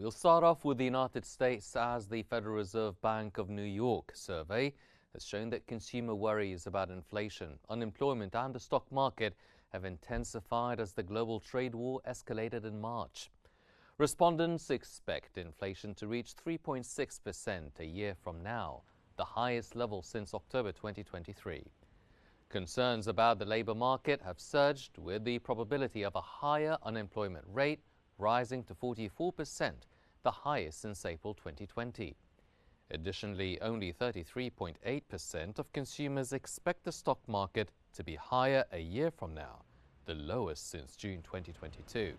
We'll start off with the United States, as the Federal Reserve Bank of New York survey has shown that consumer worries about inflation, unemployment and the stock market have intensified as the global trade war escalated in March. Respondents expect inflation to reach 3.6% a year from now, the highest level since October 2023. Concerns about the labor market have surged, with the probability of a higher unemployment rate rising to 44%, the highest since April 2020. Additionally, only 33.8% of consumers expect the stock market to be higher a year from now, the lowest since June 2022.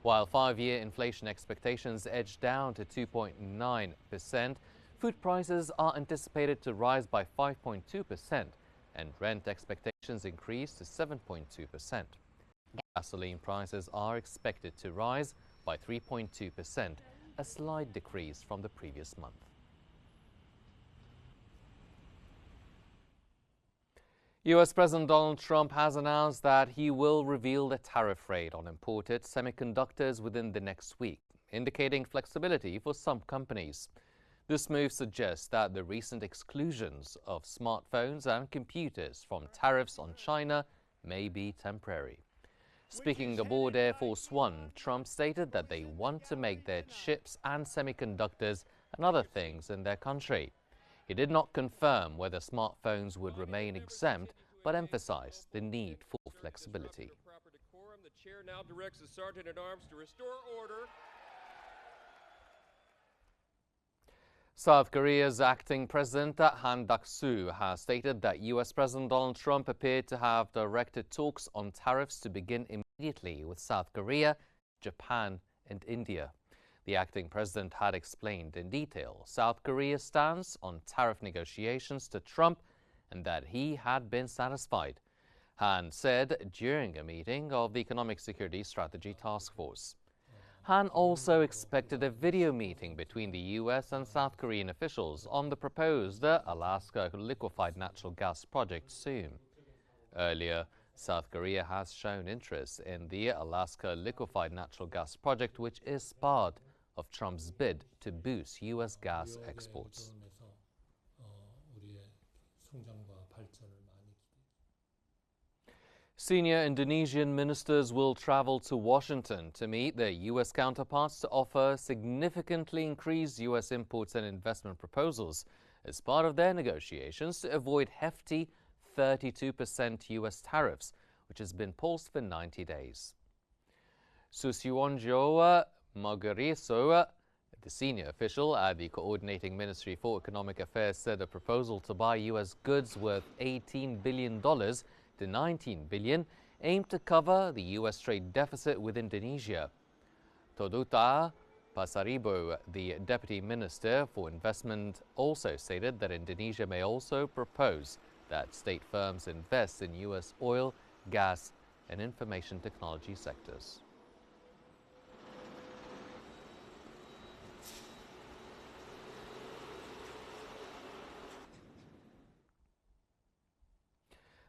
While five-year inflation expectations edged down to 2.9%, food prices are anticipated to rise by 5.2%, and rent expectations increase to 7.2%. Gasoline prices are expected to rise by 3.2%, a slight decrease from the previous month. U.S. President Donald Trump has announced that he will reveal the tariff rate on imported semiconductors within the next week, indicating flexibility for some companies. This move suggests that the recent exclusions of smartphones and computers from tariffs on China may be temporary. Speaking aboard Air Force One, Trump stated that they want to make their chips and semiconductors and other things in their country. He did not confirm whether smartphones would remain exempt, but emphasized the need for flexibility. The chair now directs the Sergeant at Arms to restore order. South Korea's acting president, Han Duck-soo, has stated that U.S. President Donald Trump appeared to have directed talks on tariffs to begin immediately with South Korea, Japan and India. The acting president had explained in detail South Korea's stance on tariff negotiations to Trump and that he had been satisfied. Han said during a meeting of the Economic Security Strategy Task Force. Han also expected a video meeting between the U.S. and South Korean officials on the proposed Alaska liquefied natural gas project soon. Earlier, South Korea has shown interest in the Alaska liquefied natural gas project, which is part of Trump's bid to boost U.S. gas exports. Senior Indonesian ministers will travel to Washington to meet their U.S. counterparts to offer significantly increased U.S. imports and investment proposals as part of their negotiations to avoid hefty 32% U.S. tariffs, which has been paused for 90 days. Suswonjo Mogariso, the senior official at the Coordinating Ministry for Economic Affairs, said a proposal to buy U.S. goods worth $18 billion to $19 billion aimed to cover the U.S. trade deficit with Indonesia. Toduta Pasaribo, the Deputy Minister for Investment, also stated that Indonesia may also propose that state firms invest in U.S. oil, gas and information technology sectors.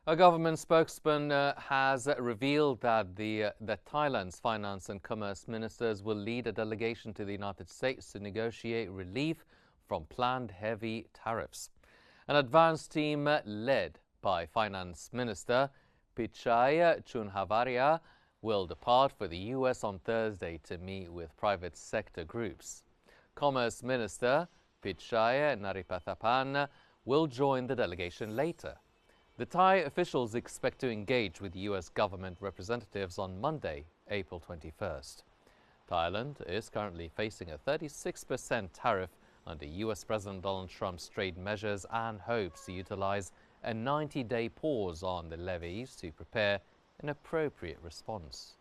A government spokesman has revealed that Thailand's finance and commerce ministers will lead a delegation to the United States to negotiate relief from planned heavy tariffs. An advanced team led by Finance Minister Pichai Chunhavaria will depart for the U.S. on Thursday to meet with private sector groups. Commerce Minister Pichai Naripathapan will join the delegation later. The Thai officials expect to engage with U.S. government representatives on Monday, April 21st. Thailand is currently facing a 36% tariff under U.S. President Donald Trump's trade measures and hopes to utilize a 90-day pause on the levies to prepare an appropriate response.